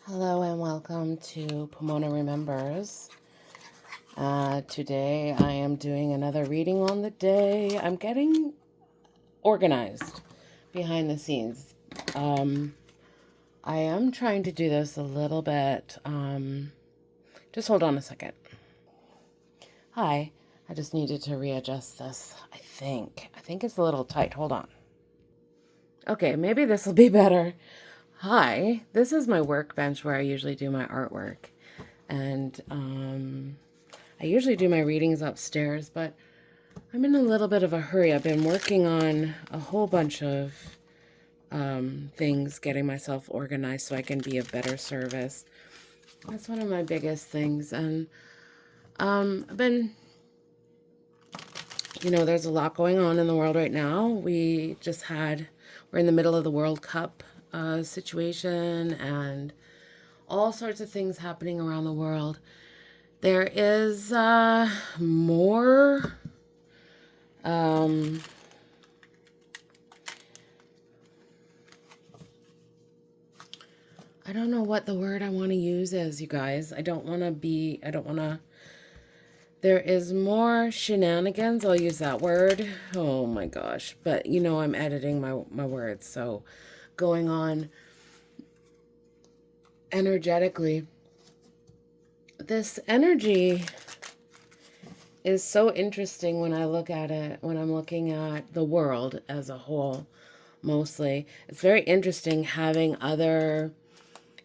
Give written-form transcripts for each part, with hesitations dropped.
Hello and welcome to Pomona Remembers. Today I am doing another reading on the day. I'm getting organized behind the scenes. I am trying to do this a little bit. Just hold on a second. Hi, I just needed to readjust this. I think it's a little tight. Hold on. Okay, maybe this will be better. Hi, this is my workbench where I usually do my artwork. And I usually do my readings upstairs, but I'm in a little bit of a hurry. I've been working on a whole bunch of things, getting myself organized so I can be of better service. That's one of my biggest things. And I've been, there's a lot going on in the world right now. We're in the middle of the World Cup situation and all sorts of things happening around the world. There is more I don't know what the word I want to use is, you guys. There is more shenanigans. I'll use that word. Oh my gosh. But I'm editing my words. So going on energetically. This energy is so interesting when I look at it, when I'm looking at the world as a whole, mostly. It's very interesting having other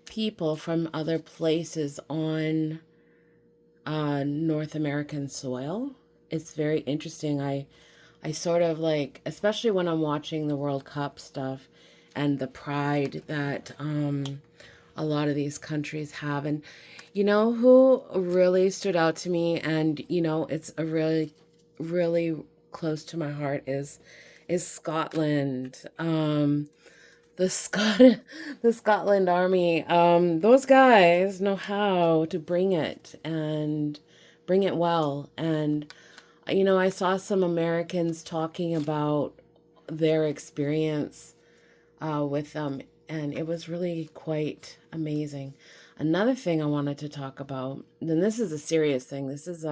people from other places on North American soil. It's very interesting. I sort of like, especially when I'm watching the World Cup stuff and the pride that a lot of these countries have. And you know who really stood out to me, and it's a really, really close to my heart is Scotland. The Scot the Scotland Army. Those guys know how to bring it and bring it well. And I saw some Americans talking about their experience with them, and it was really quite amazing. Another thing I wanted to talk about, and this is a serious thing. This is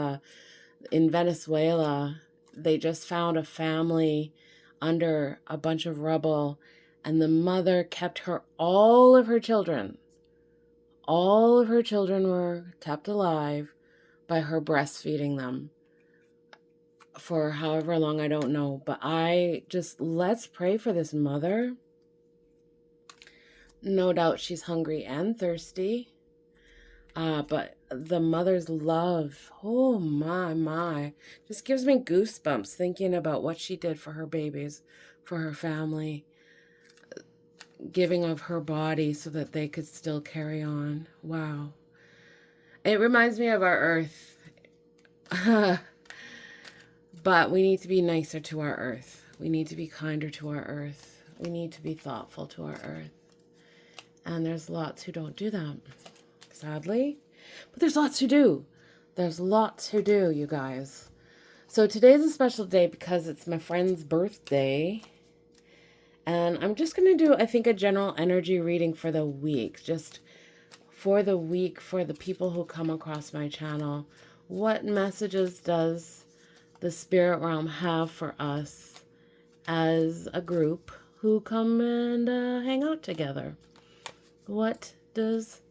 in Venezuela. They just found a family under a bunch of rubble, and the mother kept all of her children. All of her children were kept alive by her breastfeeding them for however long, I don't know. But let's pray for this mother. No doubt she's hungry and thirsty. But the mother's love, oh my, just gives me goosebumps thinking about what she did for her babies, for her family, giving of her body so that they could still carry on. Wow. It reminds me of our earth. But we need to be nicer to our earth. We need to be kinder to our earth. We need to be thoughtful to our earth. And there's lots who don't do that, sadly. But there's lots who do. There's lots who do, you guys. So today's a special day because it's my friend's birthday. And I'm just going to do, I think, a general energy reading for the week. Just for the week, for the people who come across my channel. What messages does the spirit realm have for us as a group who come and hang out together? What does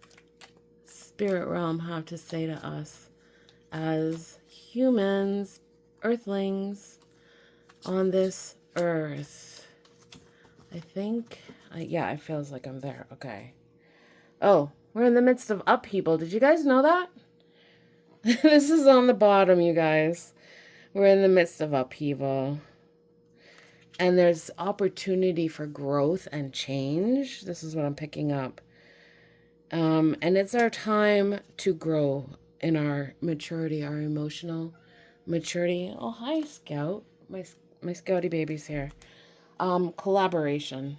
spirit realm have to say to us as humans, earthlings on this earth? I think, yeah, it feels like I'm there. Okay. Oh, we're in the midst of upheaval. Did you guys know that? This is on the bottom, you guys. We're in the midst of upheaval. And there's opportunity for growth and change. This is what I'm picking up. And it's our time to grow in our maturity, our emotional maturity. Oh, hi, Scout. My Scouty baby's here. Collaboration.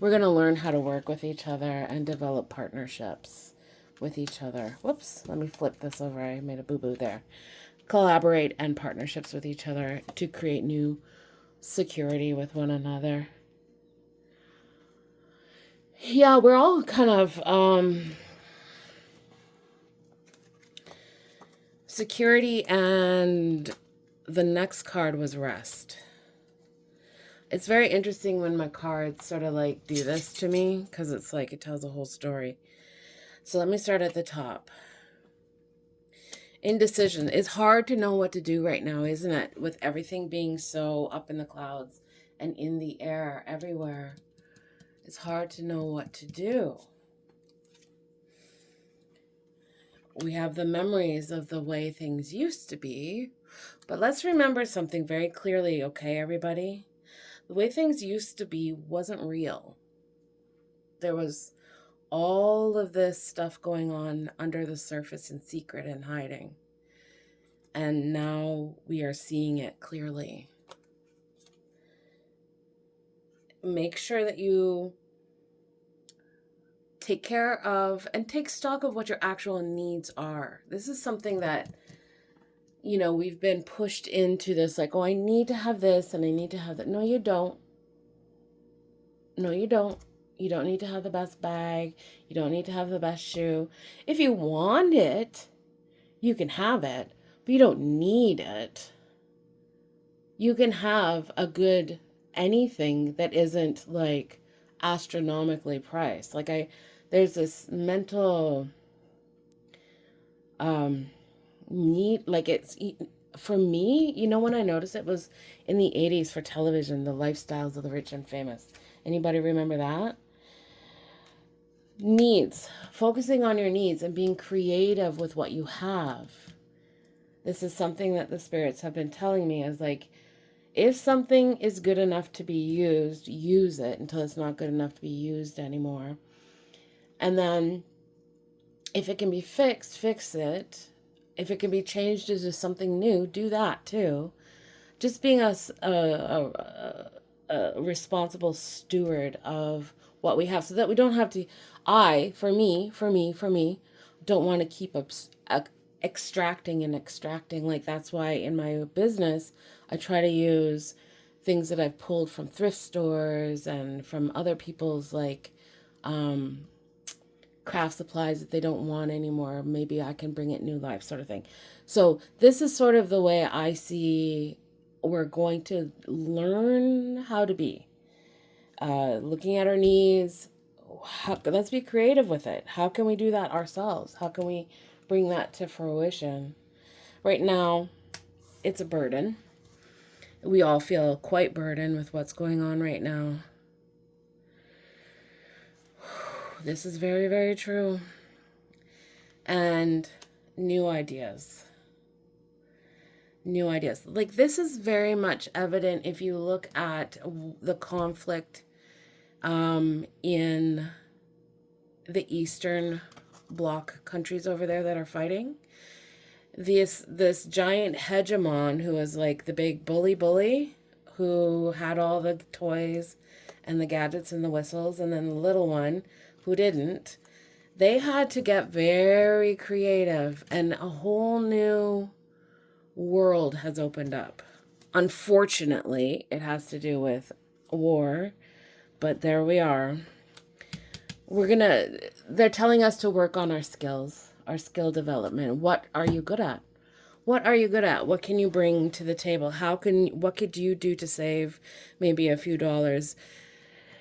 We're going to learn how to work with each other and develop partnerships with each other. Whoops, let me flip this over. I made a boo-boo there. Collaborate and partnerships with each other to create new security with one another. Yeah, we're all kind of security, and the next card was rest. It's very interesting when my cards sort of like do this to me, because it's like it tells a whole story. So let me start at the top. Indecision. It's hard to know what to do right now, isn't it? With everything being so up in the clouds and in the air everywhere. It's hard to know what to do. We have the memories of the way things used to be. But let's remember something very clearly, okay, everybody? The way things used to be wasn't real. There was all of this stuff going on under the surface in secret and hiding. And now we are seeing it clearly. Make sure that you take care of and take stock of what your actual needs are. This is something that, we've been pushed into this like, oh, I need to have this and I need to have that. No, you don't. No, you don't. You don't need to have the best bag. You don't need to have the best shoe. If you want it, you can have it, but you don't need it. You can have a good anything that isn't like astronomically priced. There's this mental need, like it's for me, when I noticed it was in the 80s for television, the lifestyles of the rich and famous. Anybody remember that? Needs, focusing on your needs and being creative with what you have. This is something that the spirits have been telling me is like, if something is good enough to be used, use it until it's not good enough to be used anymore. And then if it can be fixed, fix it. If it can be changed into something new, do that too. Just being a responsible steward of what we have so that we don't have to, for me, don't want to keep extracting and extracting. Like that's why in my business, I try to use things that I've pulled from thrift stores and from other people's craft supplies that they don't want anymore. Maybe I can bring it new life, sort of thing. So this is sort of the way I see we're going to learn how to be. Looking at our needs, let's be creative with it. How can we do that ourselves? How can we bring that to fruition? Right now, it's a burden. We all feel quite burdened with what's going on right now. This is very, very true. And new ideas. New ideas. Like this is very much evident if you look at the conflict in the Eastern Bloc countries over there that are fighting. This giant hegemon who was like the big bully who had all the toys and the gadgets and the whistles, and then the little one who didn't. They had to get very creative, and a whole new world has opened up. Unfortunately, it has to do with war, but there we are. They're telling us to work on our skills, our skill development. What are you good at? What are you good at? What can you bring to the table? What could you do to save maybe a few dollars?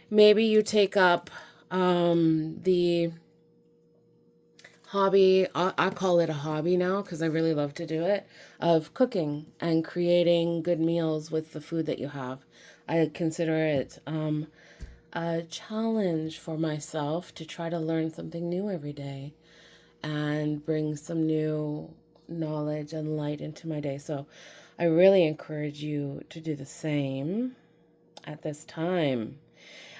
Maybe you take up the hobby, I call it a hobby now because I really love to do it, of cooking and creating good meals with the food that you have. I consider it a challenge for myself to try to learn something new every day and bring some new knowledge and light into my day. So I really encourage you to do the same at this time.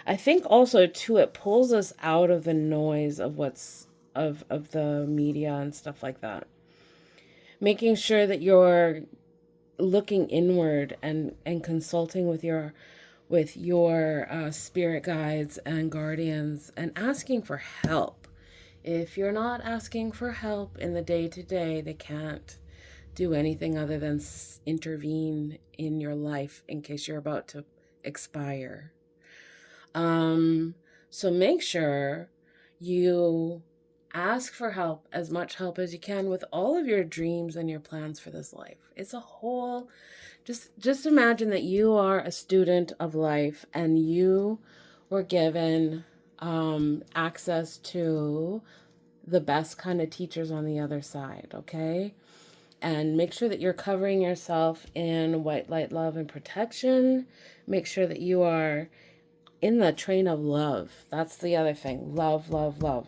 I think also too it pulls us out of the noise of what's of the media and stuff like that. Making sure that you're looking inward and consulting with your spirit guides and guardians and asking for help. If you're not asking for help in the day to day, they can't do anything other than intervene in your life in case you're about to expire. So make sure you ask for help, as much help as you can, with all of your dreams and your plans for this life. It's a whole, just imagine that you are a student of life and you were given access to the best kind of teachers on the other side, okay? And make sure that you're covering yourself in white light, love, and protection. Make sure that you are in the train of love. That's the other thing. Love, love, love.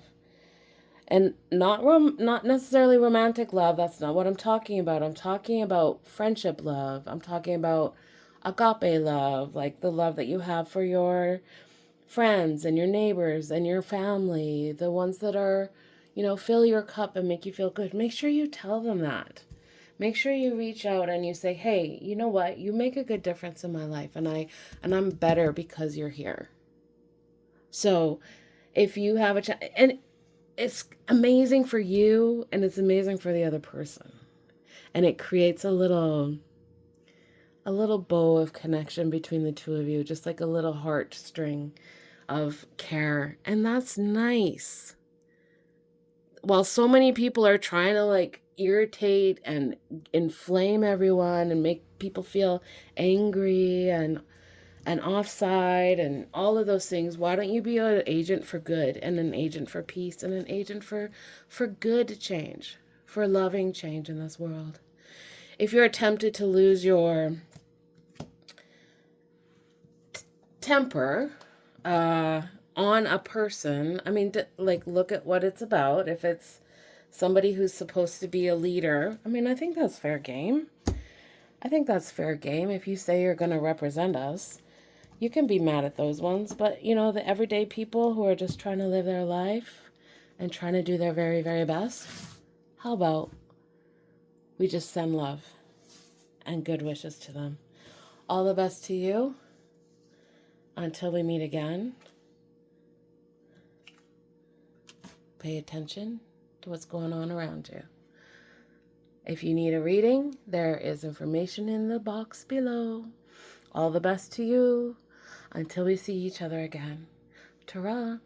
And not necessarily romantic love. That's not what I'm talking about. I'm talking about friendship love. I'm talking about agape love, like the love that you have for your friends and your neighbors and your family, the ones that are, fill your cup and make you feel good. Make sure you tell them that. Make sure you reach out and you say, "Hey, you know what? You make a good difference in my life, and I'm better because you're here." So, if you have and it's amazing for you and it's amazing for the other person. And it creates a little bow of connection between the two of you, just like a little heartstring of care. And that's nice. While so many people are trying to like irritate and inflame everyone and make people feel angry and offside and all of those things, why don't you be an agent for good and an agent for peace and an agent for good change, for loving change in this world? If you're tempted to lose your temper on a person, I mean, like, look at what it's about. If it's somebody who's supposed to be a leader, I mean, I think that's fair game. I think that's fair game. If you say you're going to represent us, you can be mad at those ones. But, the everyday people who are just trying to live their life and trying to do their very, very best, how about we just send love and good wishes to them? All the best to you. Until we meet again, pay attention to what's going on around you. If you need a reading, there is information in the box below. All the best to you until we see each other again. Ta-ra.